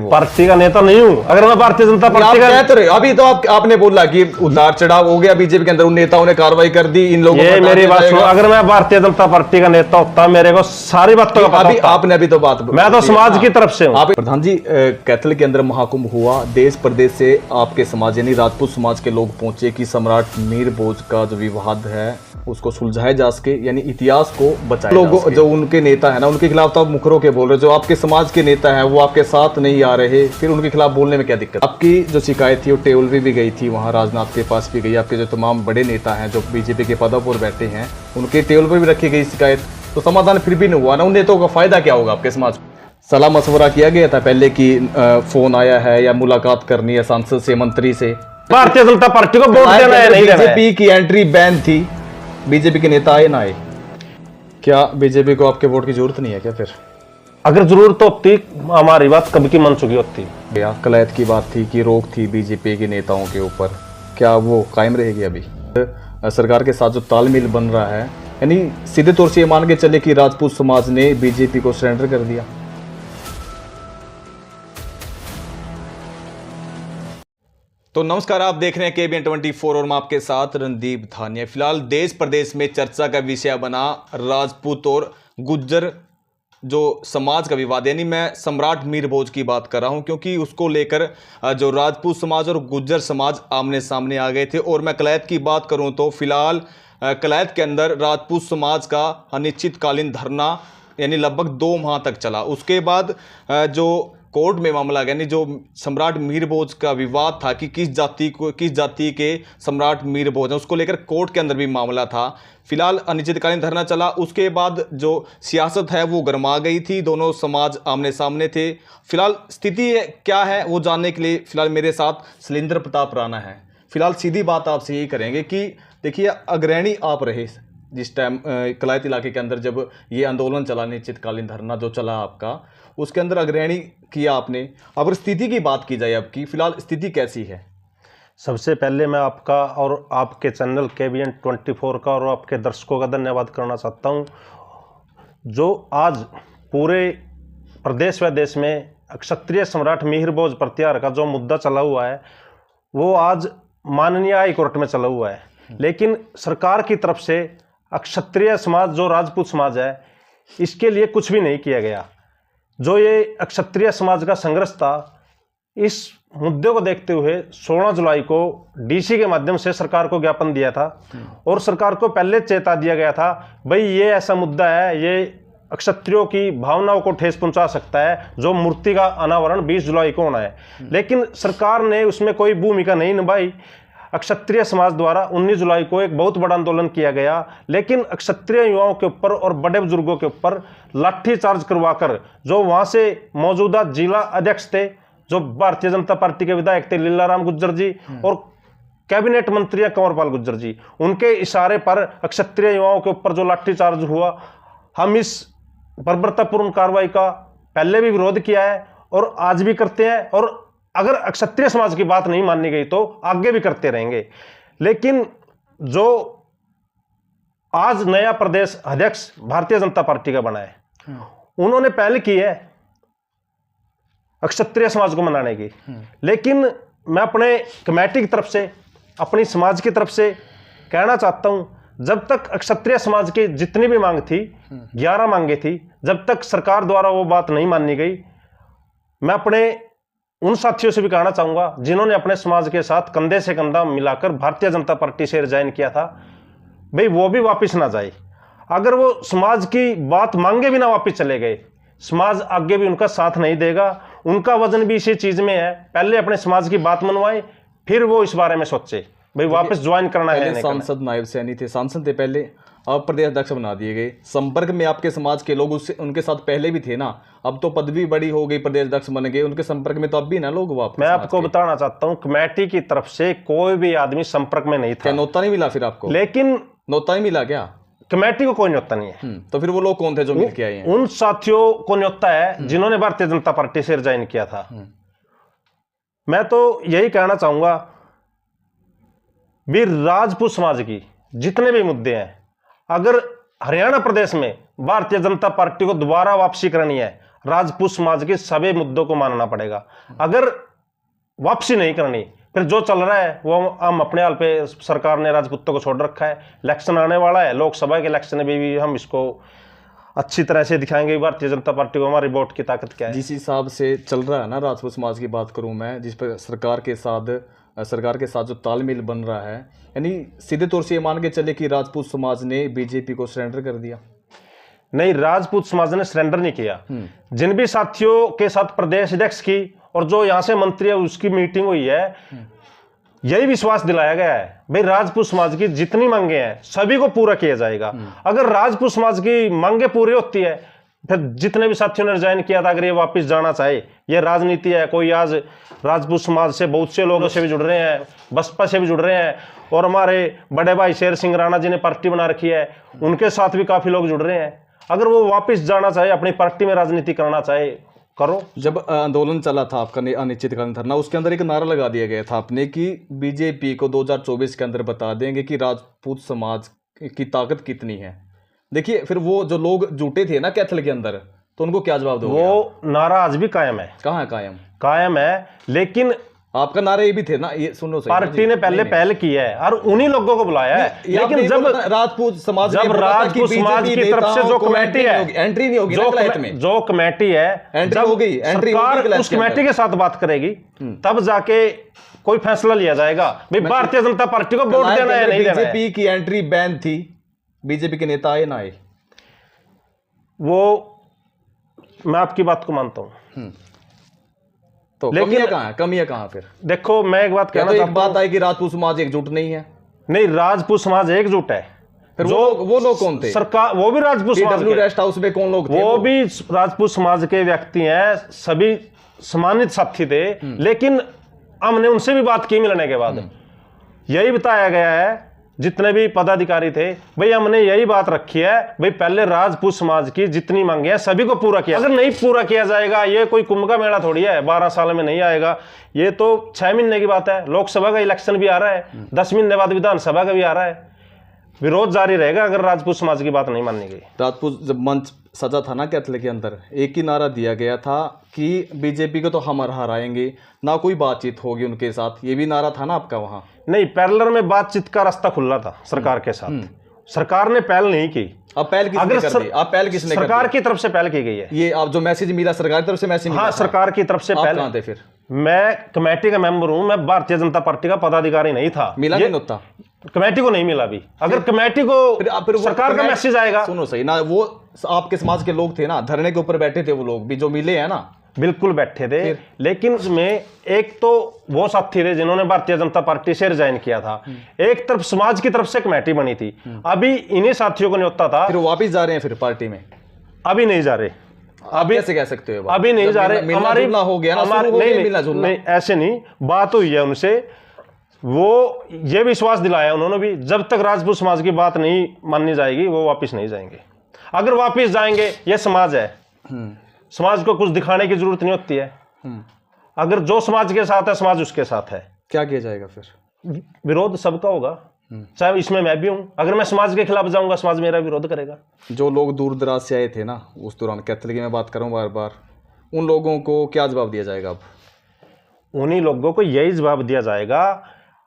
Party का नेता नहीं हूं। अगर मैं भारतीय जनता पार्टी का तो अभी तो आपने बोला कि उतार चढ़ाव हो गया बीजेपी के अंदर, उन नेताओं ने कार्रवाई कर दी, इन लोगों ये मेरी बात सुनो। अगर मैं भारतीय जनता पार्टी का नेता होता, मेरे को सारी बातों का पता होता। आपने अभी तो बात, मैं तो समाज की तरफ से हूं। आप प्रधान जी, कैथल के अंदर महाकुंभ हुआ, देश प्रदेश से आपके समाज यानी राजपूत समाज के लोग पहुंचे कि सम्राट मीर भोज का जो विवाद है उसको सुलझाया जा सके, यानी इतिहास को बचाया जा सके। जो उनके नेता है ना, उनके खिलाफ तो आप मुखरों के बोल रहे, जो आपके समाज के नेता है वो आपके साथ नहीं आ रहे, फिर उनके खिलाफ बोलने में क्या दिक्कत? आपकी जो शिकायत थी वो टेबल भी गई थी, वहां राजनाथ के पास भी गई, आपके जो तमाम बड़े नेता हैं जो बीजेपी के पदों पर बैठे हैं उनके टेबल पर भी रखी गई शिकायत, तो समाधान फिर भी नहीं हुआ ना। उन नेताओं का फायदा क्या होगा आपके समाज को? सलाह मशवरा किया गया था पहले कि फोन आया है या मुलाकात करनी है सांसद से, मंत्री से? भारतीय जनता पार्टी को वोट देना है नहीं देना है? बीजेपी की एंट्री बैन थी, बीजेपी के नेता आए ना आए, क्या बीजेपी को आपके वोट की जरूरत नहीं है क्या? फिर अगर जरूरत होती हमारी बात कब की मन चुकी होती। कलैत की बात थी कि रोक थी बीजेपी के नेताओं के ऊपर, क्या वो कायम रहेगी? अभी सरकार के साथ जो तालमेल बन रहा है, यानी सीधे तौर से ये मान के चले कि राजपूत समाज ने बीजेपी को सरेंडर कर दिया। तो नमस्कार, आप देख रहे हैं KBN 24 और मैं आपके साथ रणदीप धानिया। फिलहाल देश प्रदेश में चर्चा का विषय बना राजपूत और गुज्जर जो समाज का विवाद, यानी मैं सम्राट मीर भोज की बात कर रहा हूं, क्योंकि उसको लेकर जो राजपूत समाज और गुज्जर समाज आमने सामने आ गए थे। और मैं कलैत की बात करूं तो फिलहाल कलैत के अंदर राजपूत समाज का अनिश्चितकालीन धरना यानी लगभग 2 माह तक चला। उसके बाद जो कोर्ट में मामला गया, यानी जो सम्राट मीर भोज का विवाद था कि किस जाति के सम्राट मीर भोज है, उसको लेकर कोर्ट के अंदर भी मामला था। फिलहाल अनिश्चितकालीन धरना चला। उसके बाद जो सियासत है वो गर्मा गई थी, दोनों समाज आमने सामने थे। फिलहाल स्थिति क्या है वो जानने के लिए फिलहाल मेरे साथ शैलेंद्र प्रताप राणा है। फिलहाल सीधी बात आपसे यही करेंगे कि देखिए, अग्रणी आप रहे जिस टाइम कलायत इलाके के अंदर जब ये आंदोलन चला, अनिश्चितकालीन धरना जो चला आपका, उसके अंदर अग्रणी किया आपने। अगर स्थिति की बात की जाए आपकी, फिलहाल स्थिति कैसी है? सबसे पहले मैं आपका और आपके चैनल KBN 24 का और आपके दर्शकों का धन्यवाद करना चाहता हूं, जो आज पूरे प्रदेश व देश में क्षत्रिय सम्राट मीर भोज प्रत्याहार का जो मुद्दा चला हुआ है वो आज माननीय हाई कोर्ट में चला हुआ है। लेकिन सरकार की तरफ से क्षत्रिय समाज जो राजपूत समाज है इसके लिए कुछ भी नहीं किया गया। जो ये क्षत्रिय समाज का संघर्ष था, इस मुद्दे को देखते हुए 16 जुलाई को DC के माध्यम से सरकार को ज्ञापन दिया था और सरकार को पहले चेता दिया गया था, भाई ये ऐसा मुद्दा है, ये क्षत्रियों की भावनाओं को ठेस पहुंचा सकता है, जो मूर्ति का अनावरण 20 जुलाई को होना है। लेकिन सरकार ने उसमें कोई भूमिका नहीं निभाई। क्षत्रिय समाज द्वारा 19 जुलाई को एक बहुत बड़ा आंदोलन किया गया, लेकिन क्षत्रिय युवाओं के ऊपर और बड़े बुजुर्गों के ऊपर लाठी चार्ज करवाकर जो वहां से मौजूदा जिला अध्यक्ष थे, जो भारतीय जनता पार्टी के विधायक थे लीलाराम गुज्जर जी और कैबिनेट मंत्री कंवरपाल गुज्जर जी, उनके इशारे पर क्षत्रिय युवाओं के ऊपर जो लाठी चार्ज हुआ, हम इस बर्बरतापूर्ण कार्रवाई का पहले भी विरोध किया है और आज भी करते हैं, और अगर क्षत्रिय समाज की बात नहीं मानी गई तो आगे भी करते रहेंगे। लेकिन जो आज नया प्रदेश अध्यक्ष भारतीय जनता पार्टी का बना है, उन्होंने पहल की है क्षत्रिय समाज को मनाने की। लेकिन मैं अपने कमेटी की तरफ से, अपनी समाज की तरफ से कहना चाहता हूं, जब तक क्षत्रिय समाज की जितनी भी मांग थी, 11 मांगे थी, जब तक सरकार द्वारा वो बात नहीं मानी गई, मैं अपने उन साथियों से भी कहना चाहूंगा जिन्होंने अपने समाज के साथ कंधे से कंधा मिलाकर भारतीय जनता पार्टी से रिजाइन किया था, भाई वो भी वापस ना जाए। अगर वो समाज की बात मांगे भी ना वापस चले गए, समाज आगे भी उनका साथ नहीं देगा। उनका वजन भी इसी चीज में है, पहले अपने समाज की बात मनवाए, फिर वो इस बारे में सोचे भाई वापस ज्वाइन करना है। सांसद नायब सैनी थे, सांसद थे पहले, अब प्रदेश अध्यक्ष बना दिए गए। संपर्क में आपके समाज के लोग उससे उनके साथ पहले भी थे ना, अब तो पदवी बड़ी हो गई, प्रदेश अध्यक्ष बन गए, उनके संपर्क में तो अब भी ना लोग वापस। मैं आपको बताना चाहता हूं, कमेटी की तरफ से कोई भी आदमी संपर्क में नहीं था। क्या नोता नहीं मिला फिर आपको? लेकिन नोता नहीं मिला क्या? कमेटी को कोई न्योता नहीं है। तो फिर वो लोग कौन थे जो मिल के आए हैं? उन साथियों को न्योता है जिन्होंने भारतीय जनता पार्टी से रिजाइन किया था। मैं तो यही कहना चाहूंगा, भी राजपूत समाज की जितने भी मुद्दे हैं, अगर हरियाणा प्रदेश में भारतीय जनता पार्टी को दोबारा वापसी करनी है, राजपूत समाज के सभी मुद्दों को मानना पड़ेगा। अगर वापसी नहीं करनी, फिर जो चल रहा है वो हम अपने हाल पे, सरकार ने राजपूतों को छोड़ रखा है। इलेक्शन आने वाला है, लोकसभा के इलेक्शन में भी हम इसको अच्छी तरह से दिखाएंगे भारतीय जनता पार्टी को हमारी वोट की ताकत क्या है। जिस हिसाब से चल रहा है ना राजपूत समाज की बात करूं मैं, जिस पर सरकार के साथ जो तालमेल बन रहा है, यानी सीधे तौर से ये मान के चले कि राजपूत समाज ने बीजेपी को सरेंडर कर दिया। नहीं, राजपूत समाज ने सरेंडर नहीं किया। जिन भी साथियों के साथ प्रदेश अध्यक्ष की और जो यहाँ से मंत्री है उसकी मीटिंग हुई है, यही विश्वास दिलाया गया है भाई राजपूत समाज की जितनी मांगे हैं सभी को पूरा किया जाएगा। अगर राजपूत समाज की मांगे पूरी होती है, फिर जितने भी साथियों ने रिजाइन किया था अगर ये वापस जाना चाहे, ये राजनीति है। कोई आज राजपूत समाज से बहुत से लोगों से भी जुड़ रहे हैं, बसपा से भी जुड़ रहे हैं, और हमारे बड़े भाई शेर सिंह राणा जी ने पार्टी बना रखी है, उनके साथ भी काफी लोग जुड़ रहे हैं। अगर वो वापस जाना चाहे, अपनी पार्टी में राजनीति करना चाहे, करो। जब आंदोलन चला था आपका अनिश्चितकालीन धरना, उसके अंदर एक नारा लगा दिया गया था आपने कि बीजेपी को 2024 के अंदर बता देंगे कि राजपूत समाज की ताकत कितनी है। देखिए फिर वो जो लोग जुटे थे ना कैथल के अंदर, तो उनको क्या जवाब दोगे? वो नारा आज भी कायम है। कहाँ है कायम? कायम है, लेकिन आपका नारा ये भी थे ना, ये सुनो सही, पार्टी ने पहले पहल की है और उन्हीं लोगों को बुलाया है। लेकिन जब राजपूत समाज की तरफ से जो कमेटी है, एंट्री नहीं होगी जो कमेटी है, एंट्री हो गई, सरकार उस कमेटी के साथ बात करेगी, तब जाके कोई फैसला लिया जाएगा भाई भारतीय जनता पार्टी को वोट देना है नहीं देना है। बीजेपी की एंट्री बैन थी, बीजेपी के नेता आए ना आए, वो मैं आपकी बात को मानता हूं, तो लेकिन कमियां कहां फिर? देखो मैं एक बात कहना चाहता हूं, एक बात आई कि राजपूत समाज एकजुट नहीं है। नहीं, राजपूत समाज एकजुट है। फिर वो लोग कौन थे? सरकार, वो भी राजपूत समाज के, रेस्ट हाउस में कौन लोग थे? वो भी राजपूत समाज के व्यक्ति हैं, सभी सम्मानित साथी थे। लेकिन हमने उनसे भी बात की, मिलने के बाद यही बताया गया है जितने भी पदाधिकारी थे, भाई हमने यही बात रखी है भाई पहले राजपूत समाज की जितनी मांगे हैं सभी को पूरा किया। अगर नहीं पूरा किया जाएगा, ये कोई कुंभ का मेला थोड़ी है, 12 साल में नहीं आएगा, ये तो 6 महीने की बात है। लोकसभा का इलेक्शन भी आ रहा है, 10 महीने बाद विधानसभा का भी आ रहा है। विरोध जारी रहेगा अगर राजपूत समाज की बात नहीं माननी गई। राजपूत जब मंच सजा था ना कैथल के अंदर, एक ही नारा दिया गया था कि बीजेपी को तो हम हराएंगे, ना कोई बातचीत होगी उनके साथ, ये भी नारा था ना आपका वहां? नहीं, पैरेलल में बातचीत का रास्ता खुला था सरकार के साथ। सरकार ने पहल नहीं की। अब पहल किसने कर दी? अब पहल किसने? सरकार की तरफ से पहल की गई है। ये आप जो मैसेज मिला सरकार की तरफ से मैसेज? हाँ, सरकार की तरफ से पहल। कहां थे फिर? मैं कमेटी का मेंबर हूं, मैं भारतीय जनता पार्टी का पदाधिकारी नहीं था। मिला नहीं होता कमेटी को, नहीं मिला भी। अगर कमेटी को फिर सरकार का मैसेज आएगा। सुनो सही ना, वो आपके समाज के लोग थे ना, धरने के ऊपर बैठे थे वो लोग भी, जो मिले हैं ना, बिल्कुल बैठे थे। लेकिन उसमें एक तो वो साथी थे जिन्होंने भारतीय जनता पार्टी से रिजाइन किया था, एक तरफ समाज की तरफ से कमेटी बनी थी। अभी इन्हीं साथियों को न्योता था, फिर वापिस जा रहे हैं फिर पार्टी में? अभी नहीं जा रहे। अभी कैसे कह सकते हो? अभी नहीं जा रहे। हमारी हो गया ना, नहीं, ऐसे नहीं, बात हुई है उनसे, वो ये विश्वास दिलाया उन्होंने भी, जब तक राजपूत समाज की बात नहीं माननी जाएगी वो वापस नहीं जाएंगे। अगर वापस जाएंगे, ये समाज है, समाज को कुछ दिखाने की जरूरत नहीं होती है। अगर जो समाज के साथ है, समाज उसके साथ है। क्या किया जाएगा फिर? विरोध सबका होगा, चाहे इसमें मैं भी हूं। अगर मैं समाज के खिलाफ जाऊंगा, समाज मेरा विरोध करेगा। जो लोग दूर दराज से आए थे ना उस दौरान, कैथल की मैं बात करूं बार बार, उन लोगों को क्या जवाब दिया जाएगा? अब उन्हीं लोगों को यही जवाब दिया जाएगा,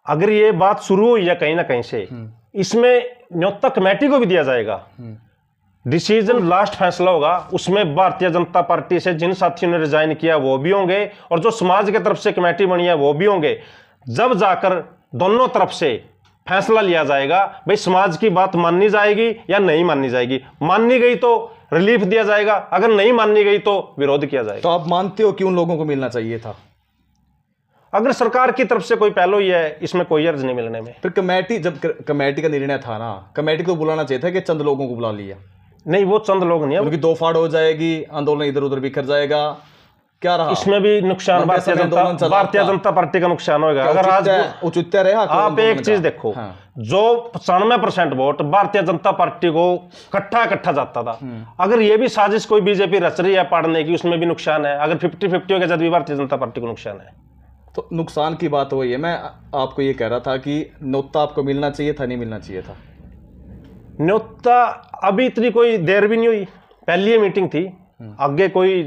अगर ये बात शुरू हुई है कहीं ना कहीं से, इसमें न्योता कमेटी को भी दिया जाएगा। डिसीजन लास्ट फैसला होगा, उसमें भारतीय जनता पार्टी से जिन साथियों ने रिजाइन किया वो भी होंगे, और जो समाज की तरफ से कमेटी बनी है वो भी होंगे। जब जाकर दोनों तरफ से फैसला लिया जाएगा भाई समाज की बात माननी जाएगी या नहीं माननी जाएगी। माननी गई तो रिलीफ दिया जाएगा, अगर नहीं माननी गई तो विरोध किया जाएगा। तो आप मानते हो कि उन लोगों को मिलना चाहिए था? अगर सरकार की तरफ से कोई पहलू ही है, इसमें कोई अर्ज नहीं मिलने में। फिर कमेटी, जब कमेटी का निर्णय था ना, कमेटी को बुलाना चाहिए था कि चंद लोगों को बुला लिया? नहीं, वो चंद लोग नहीं है, उनकी दो फाड़ हो जाएगी, आंदोलन इधर उधर बिखर जाएगा। क्या रहा इसमें भी नुकसान? भारतीय जनता पार्टी का नुकसान होगा। अगर आज औचित्य रहा, आप एक चीज देखो, जो 95% वोट भारतीय जनता पार्टी को इकट्ठा जाता था, अगर ये भी साजिश कोई बीजेपी रच रही है पाड़ने की, उसमें भी नुकसान है। अगर 50-50 हो गया जब भी भारतीय जनता पार्टी को नुकसान है। तो नुकसान की बात वही है, मैं आपको ये कह रहा था कि न्योता आपको मिलना चाहिए था, नहीं मिलना चाहिए था? न्योता अभी इतनी कोई देर भी नहीं हुई, पहली मीटिंग थी, आगे कोई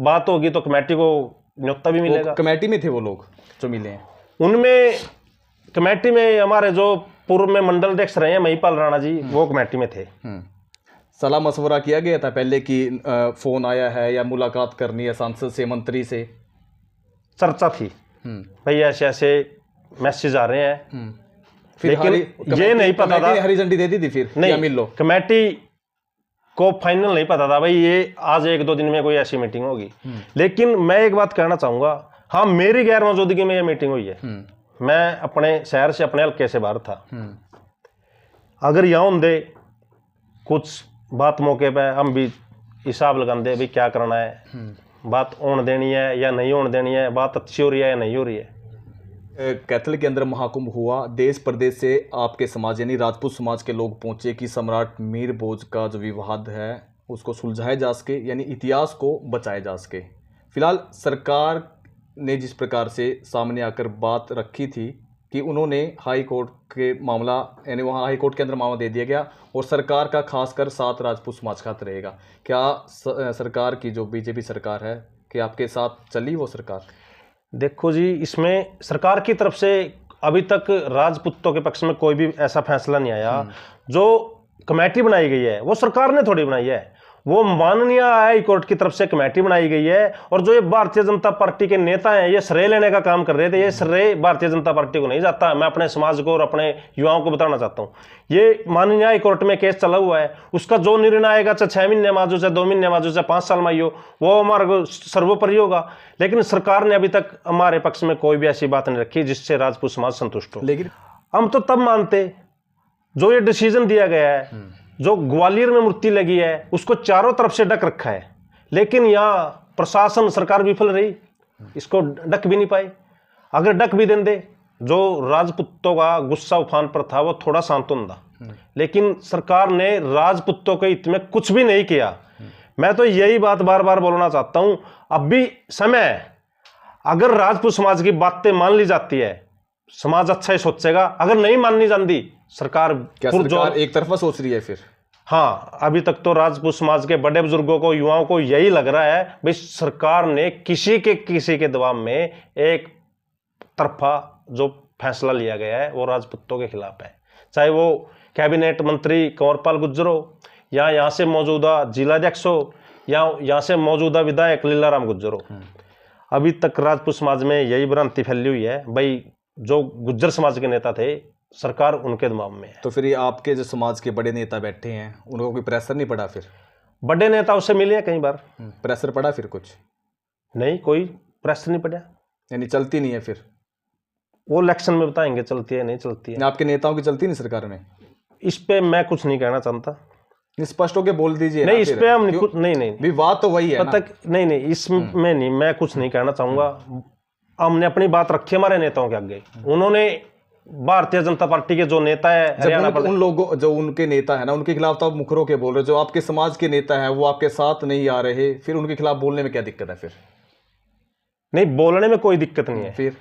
बात होगी तो कमेटी को न्योता भी मिलेगा। कमेटी में थे वो लोग जो मिले हैं? उनमें कमेटी में हमारे जो पूर्व में मंडल अध्यक्ष रहे हैं महिपाल राणा जी, वो कमेटी में थे। सलाह मशवरा किया गया था पहले कि फोन आया है या मुलाकात करनी है सांसद से, मंत्री से? चर्चा थी भाई ऐसे ऐसे मैसेज आ रहे हैं, फिर लेकिन ये नहीं पता था, हरी झंडी दे दी थी फिर नहीं मिल लो? कमेटी को फाइनल नहीं पता था भाई ये आज 1-2 दिन में कोई ऐसी मीटिंग होगी। लेकिन मैं एक बात कहना चाहूंगा, हाँ मेरी गैर मौजूदगी में ये मीटिंग हुई है। मैं अपने शहर से, अपने हल्के से बाहर था। अगर यहाँ दे कुछ बात मौके पे हम भी हिसाब लगाते भाई क्या करना है, बात होने देनी है या नहीं होने देनी है, बात अच्छी हो रही है या नहीं हो रही है। कैथल के अंदर महाकुंभ हुआ, देश प्रदेश से आपके समाज यानी राजपूत समाज के लोग पहुंचे कि सम्राट मीर भोज का जो विवाद है उसको सुलझाया जा सके, यानी इतिहास को बचाया जा सके। फिलहाल सरकार ने जिस प्रकार से सामने आकर बात रखी थी कि उन्होंने हाई कोर्ट के मामला, यानी वहाँ हाई कोर्ट के अंदर मामला दे दिया गया और सरकार का खासकर साथ राजपूत समाज का हाथ रहेगा। क्या सरकार की जो बीजेपी सरकार है, कि आपके साथ चली वो सरकार? देखो जी, इसमें सरकार की तरफ से अभी तक राजपूतों के पक्ष में कोई भी ऐसा फैसला नहीं आया। जो कमेटी बनाई गई है वो सरकार ने थोड़ी बनाई है, वो माननीय हाई कोर्ट की तरफ से कमेटी बनाई गई है। और जो ये भारतीय जनता पार्टी के नेता हैं ये श्रेय लेने का काम कर रहे थे, ये श्रेय भारतीय जनता पार्टी को नहीं जाता। मैं अपने समाज को और अपने युवाओं को बताना चाहता हूँ, ये माननीय हाई कोर्ट में केस चला हुआ है, उसका जो निर्णय आएगा चाहे 6 महीने माजो, चाहे 2 महीने माजो, चाहे 5 साल माइयो, वो हमारे को सर्वोपरि होगा। लेकिन सरकार ने अभी तक हमारे पक्ष में कोई भी ऐसी बात नहीं रखी जिससे राजपूत समाज संतुष्ट हो। लेकिन हम तो तब मानते जो ये डिसीजन दिया गया है, जो ग्वालियर में मूर्ति लगी है उसको चारों तरफ से ढक रखा है, लेकिन यहाँ प्रशासन सरकार विफल रही, इसको ढक भी नहीं पाई। अगर ढक भी दें दे, जो राजपूतों का गुस्सा उफान पर था वो थोड़ा शांत होता, लेकिन सरकार ने राजपूतों के हित में कुछ भी नहीं किया। मैं तो यही बात बार बार बोलना चाहता हूं, अब भी समय है। अगर राजपूत समाज की बातें मान ली जाती है समाज अच्छा ही सोचेगा, अगर नहीं माननी जाती सरकार एक तरफा सोच रही है फिर? हाँ, अभी तक तो राजपूत समाज के बड़े बुजुर्गों को, युवाओं को यही लग रहा है भाई सरकार ने किसी के दबाव में एक तरफा जो फैसला लिया गया है वो राजपूतों के खिलाफ है। चाहे वो कैबिनेट मंत्री कंवरपाल गुर्जर हो, या यहाँ से मौजूदा जिलाध्यक्ष हो, या यहाँ से मौजूदा विधायक लीलाराम गुर्जर हो, अभी तक राजपूत समाज में यही भ्रांति फैली हुई है भाई जो गुर्जर समाज के नेता थे सरकार उनके दबाव में है। तो फिर ये आपके जो समाज के बड़े नेता बैठे हैं उनको कोई प्रेशर नहीं पड़ा? फिर बड़े नेताओं से मिले कई बार, प्रेशर पड़ा फिर कुछ? नहीं, कोई प्रेशर नहीं पड़ा। यानी चलती नहीं है फिर? वो इलेक्शन में बताएंगे चलती है नहीं चलती है। आपके नेताओं की चलती नहीं सरकार में? इस पे मैं कुछ नहीं कहना चाहता। स्पष्ट होके बोल दीजिए। नहीं, इस पे हम कुछ नहीं विवाद तो वही है तक नहीं, इसमें नहीं, मैं कुछ नहीं कहना चाहूंगा। हमने अपनी बात रखी हमारे नेताओं के आगे। उन्होंने भारतीय जनता पार्टी के जो नेता है हरियाणा उन लोगों, जो उनके नेता है ना, उनके खिलाफ तो आप मुखरों के बोल रहे हो। जो आपके समाज के नेता है वो आपके साथ नहीं आ रहे, फिर उनके खिलाफ बोलने में क्या दिक्कत है? फिर नहीं, बोलने में कोई दिक्कत नहीं है। फिर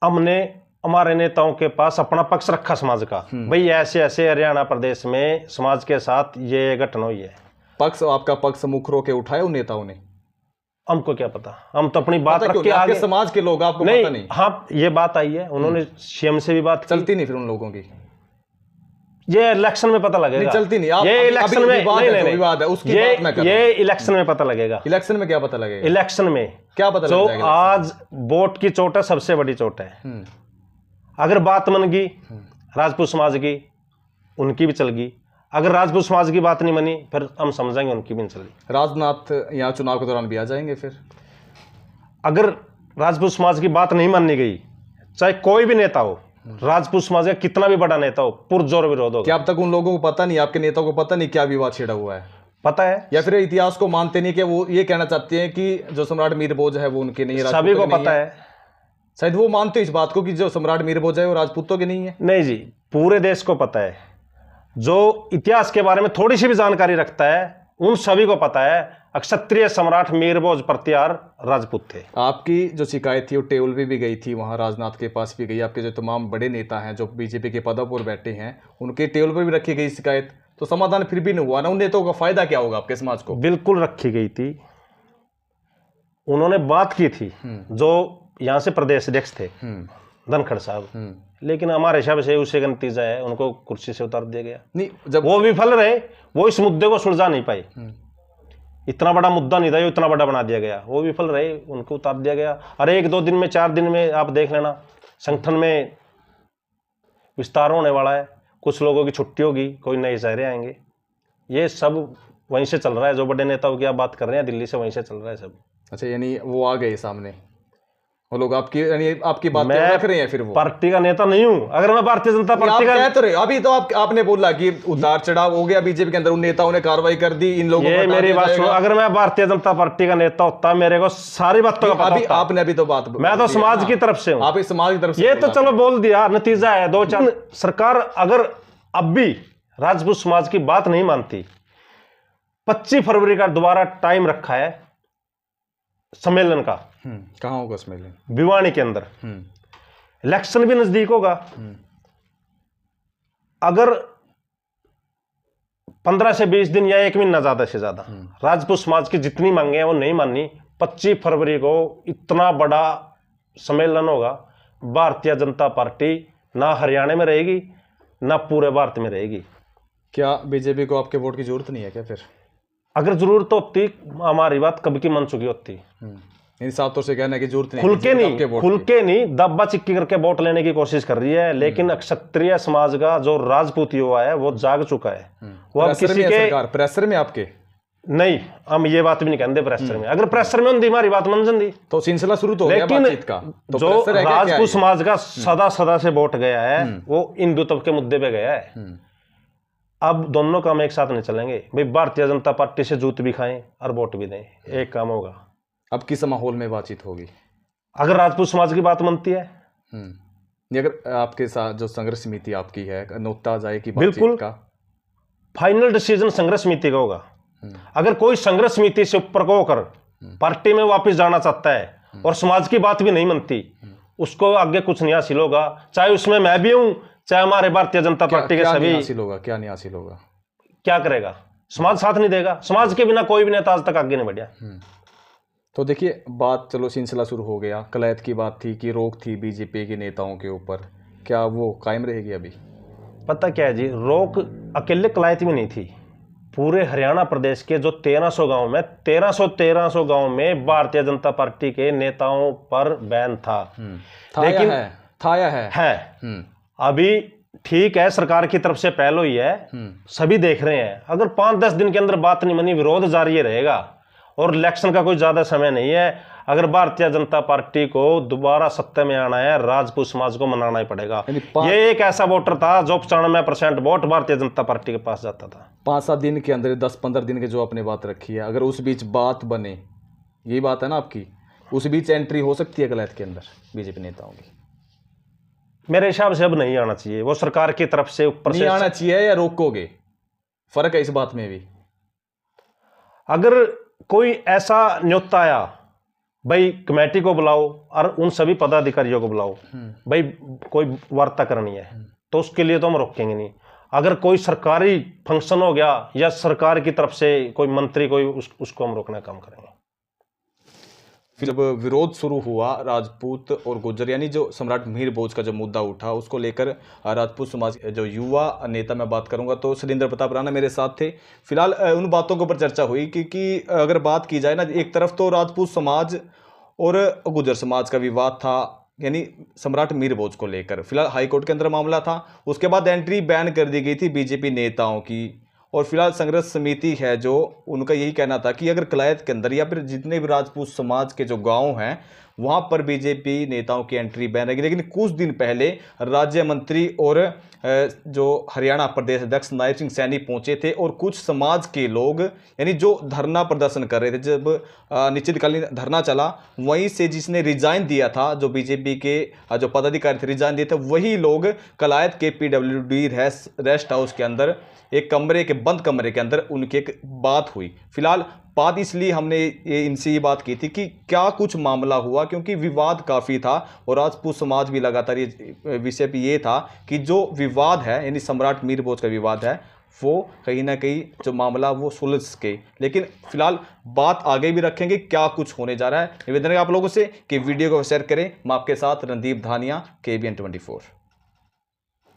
हमने हमारे नेताओं के पास अपना पक्ष रखा समाज का, भाई ऐसे ऐसे हरियाणा प्रदेश में समाज के साथ ये घटना हुई है। पक्ष, आपका पक्ष मुखरों के उठाए उन नेताओं ने? हमको क्या पता, हम तो अपनी बात रख के आगे। समाज के लोग आपको नहीं, पता नहीं? हाँ, ये बात आई है, उन्होंने सीएम से भी बात की। चलती नहीं फिर उन लोगों की? ये इलेक्शन में पता लगेगा। नहीं चलती नहीं। ये इलेक्शन में विवाद है उसकी बात मैं कर रहा हूं। ये इलेक्शन में पता लगेगा। इलेक्शन में क्या पता लगेगा? इलेक्शन में क्या पता तो लगेगा? आज वोट की चोट है, सबसे बड़ी चोट है। अगर बात मन गई राजपूत समाज की, उनकी भी चल गई। अगर राजपूत समाज की बात नहीं बनी फिर हम समझेंगे उनकी भी नहीं चली। राजनाथ यहाँ चुनाव के दौरान भी आ जाएंगे फिर? अगर राजपूत समाज की बात नहीं माननी गई, चाहे कोई भी नेता हो, राजपूत समाज का कितना भी बड़ा नेता हो, पुरजोर विरोध होगा। क्या अब तक उन लोगों को पता नहीं, आपके नेताओं को पता नहीं क्या विवाद छिड़ा हुआ है? पता है, या फिर इतिहास को मानते नहीं कि वो ये कहना चाहते हैं कि जो सम्राट मीर भोज है वो उनके नहीं है? सभी को पता है, शायद वो मानते इस बात को कि जो सम्राट मीर भोज है वो राजपूतों के नहीं है। नहीं जी, पूरे देश को पता है। जो इतिहास के बारे में थोड़ी सी भी जानकारी रखता है उन सभी को पता है क्षत्रिय सम्राट मीर भोज प्रत्यार राजपूत थे। आपकी जो शिकायत थी वो टेबल पे भी गई थी, वहां राजनाथ के पास भी गई। आपके जो तमाम बड़े नेता हैं जो बीजेपी के पदों पर बैठे हैं उनके टेबल पर भी रखी गई शिकायत, तो समाधान फिर भी नहीं हुआ ना। उन नेताओं का फायदा क्या होगा आपके समाज को? बिल्कुल रखी गई थी, उन्होंने बात की थी, जो यहाँ से प्रदेश अध्यक्ष थे धनखड़ साहब, लेकिन हमारे हिसाब से उसी का नतीजा है, उनको कुर्सी से उतार दिया गया। नहीं, जब वो विफल रहे, वो इस मुद्दे को सुलझा नहीं पाए। इतना बड़ा मुद्दा नहीं था, ये इतना बड़ा बना दिया गया। वो विफल रहे, उनको उतार दिया गया। अरे 1-2 दिन में, 4 दिन में आप देख लेना, संगठन में विस्तार होने वाला है, कुछ लोगों की छुट्टी होगी, कोई नए चेहरे आएंगे। ये सब वहीं से चल रहा है, जो बड़े नेताओं की आप बात कर रहे हैं, दिल्ली से वहीं से चल रहा है सब। अच्छा, यानी वो आ गए सामने, वो लोग आपकी बात मैं रख रहे हैं। फिर वो पार्टी का नेता नहीं हूं। अगर मैं भारतीय जनता पार्टी का, कह तो रहे अभी तो आपने बोला कि उतार चढ़ाव हो गया बीजेपी के अंदर, उन नेताओं ने कार्रवाई कर दी, इन लोगों ये मेरी बात सुनो। अगर मैं भारतीय जनता पार्टी का नेता होता, मेरे को सारी बातों का पता होता। आपने अभी तो बात, मैं तो समाज की तरफ से हूं। आप इस समाज की तरफ से, ये तो चलो बोल दिया, नतीजा है 2-4। सरकार अगर अब भी राजपूत समाज की बात नहीं मानती, 25 फरवरी का दोबारा टाइम रखा है सम्मेलन का। कहाँ होगा सम्मेलन? भिवानी के अंदर। इलेक्शन भी नजदीक होगा। अगर 15 से 20 दिन या 1 महीना ज्यादा से ज्यादा राजपूत समाज की जितनी मांगे हैं वो नहीं मानी, 25 फरवरी को इतना बड़ा सम्मेलन होगा। भारतीय जनता पार्टी ना हरियाणा में रहेगी, ना पूरे भारत में रहेगी। क्या बीजेपी को आपके वोट की जरूरत नहीं है क्या फिर? अगर जरूरत होती, हमारी बात कब की मन चुकी होती। साफ तौर से कहना है कि जरूरत नहीं, खुल के नहीं दब्बा चिक्की करके वोट लेने की कोशिश कर रही है। लेकिन क्षत्रिय समाज का जो राजपूत युवा है वो जाग चुका है। वो अब किसी के प्रेशर में आपके नहीं, हम ये बात भी नहीं कहते प्रेशर में। अगर प्रेशर में होती हमारी बात मन जाती तो सिलसिला शुरू तो हो गया बातचीत का। तो जो राजपूत समाज का सदा से वोट गया है वो हिंदुत्व के मुद्दे पे गया है। अब दोनों काम एक साथ नहीं चलेंगे भाई। भारतीय जनता पार्टी से जूत भी खाएं और वोट भी दें, एक काम होगा। अब किस माहौल में बातचीत होगी अगर राजपूत समाज की बात बनती है? अगर आपके साथ जो संघर्ष समिति आपकी है, नोता जाए कि बिल्कुल का फाइनल डिसीजन संघर्ष समिति का होगा। अगर कोई संघर्ष समिति से ऊपर को होकर पार्टी में वापस जाना चाहता है और समाज की बात भी नहीं मनती, उसको आगे कुछ नहीं हासिल होगा। चाहे उसमें मैं भी हूं, चाहे हमारे भारतीय जनता पार्टी के सभी। क्या नहीं हासिल होगा? क्या करेगा समाज? साथ नहीं देगा। समाज के बिना कोई भी नेता आज तक आगे नहीं बढ़ा। तो देखिए, बात चलो सिलसिला शुरू हो गया। कलैत की बात थी कि रोक थी बीजेपी के नेताओं के ऊपर, क्या वो कायम रहेगी अभी? पता क्या है जी, रोक अकेले कलायत में नहीं थी। पूरे हरियाणा प्रदेश के जो 1300 गांव में 1300 गांव में भारतीय जनता पार्टी के नेताओं पर बैन था। लेकिन है। अभी ठीक है, सरकार की तरफ से पहल हुई है, सभी देख रहे हैं। अगर 5-10 दिन के अंदर बात नहीं बनी, विरोध जारी रहेगा और इलेक्शन का कोई ज्यादा समय नहीं है। अगर भारतीय जनता पार्टी को दोबारा सत्ता में आना है, राजपूत समाज को मनाना ही पड़ेगा। ये एक ऐसा वोटर था जो 95% वोट भारतीय जनता पार्टी के पास जाता था। 5-7 दिन के अंदर, 10-15 दिन के जो आपने बात रखी है, अगर उस बीच बात बने, यही बात है ना आपकी, उस बीच एंट्री हो सकती है कलैत के अंदर बीजेपी नेताओं की? मेरे हिसाब से अब नहीं आना चाहिए। वो सरकार की तरफ से ऊपर नहीं आना चाहिए या रोकोगे? फर्क है इस बात में भी। अगर कोई ऐसा न्योता आया, भाई कमेटी को बुलाओ और उन सभी पदाधिकारियों को बुलाओ, भाई कोई वार्ता करनी है, तो उसके लिए तो हम रोकेंगे नहीं। अगर कोई सरकारी फंक्शन हो गया या सरकार की तरफ से कोई मंत्री कोई उसको हम रोकने का काम करेंगे। फिर जब विरोध शुरू हुआ राजपूत और गुर्जर, यानी जो सम्राट मिहिर भोज का जो मुद्दा उठा, उसको लेकर राजपूत समाज जो युवा नेता मैं बात करूंगा तो शैलेंद्र प्रताप राणा मेरे साथ थे। फिलहाल उन बातों के ऊपर चर्चा हुई कि अगर बात की जाए ना, एक तरफ तो राजपूत समाज और गुर्जर समाज का विवाद था, यानी सम्राट मिहिर भोज को लेकर फिलहाल हाईकोर्ट के अंदर मामला था। उसके बाद एंट्री बैन कर दी गई थी बीजेपी नेताओं की। और फिलहाल संघर्ष समिति है जो, उनका यही कहना था कि अगर कलायत के अंदर या फिर जितने भी राजपूत समाज के जो गांव हैं वहां पर बीजेपी नेताओं की एंट्री बैन रहेगी। लेकिन कुछ दिन पहले राज्य मंत्री और जो हरियाणा प्रदेश अध्यक्ष नायब सिंह सैनी पहुंचे थे और कुछ समाज के लोग, यानी जो धरना प्रदर्शन कर रहे थे, जब अनिश्चितकालीन धरना चला, वहीं से जिसने रिजाइन दिया था, जो बीजेपी के जो पदाधिकारी थे रिजाइन दिए थे, वही लोग कलायत के PWD रेस्ट हाउस के अंदर एक कमरे के बंद कमरे के अंदर उनकी एक बात हुई। फिलहाल बात इसलिए हमने इनसे ये बात की थी कि क्या कुछ मामला हुआ, क्योंकि विवाद काफ़ी था और राजपूत समाज भी लगातार ये विषय पे ये था कि जो विवाद है, यानी सम्राट मिहिर भोज का विवाद है, वो कहीं ना कहीं जो मामला वो सुलझ के, लेकिन फिलहाल बात आगे भी रखेंगे क्या कुछ होने जा रहा है। निवेदन है आप लोगों से कि वीडियो को शेयर करें। मैं आपके साथ रणदीप धानिया, KBN 24।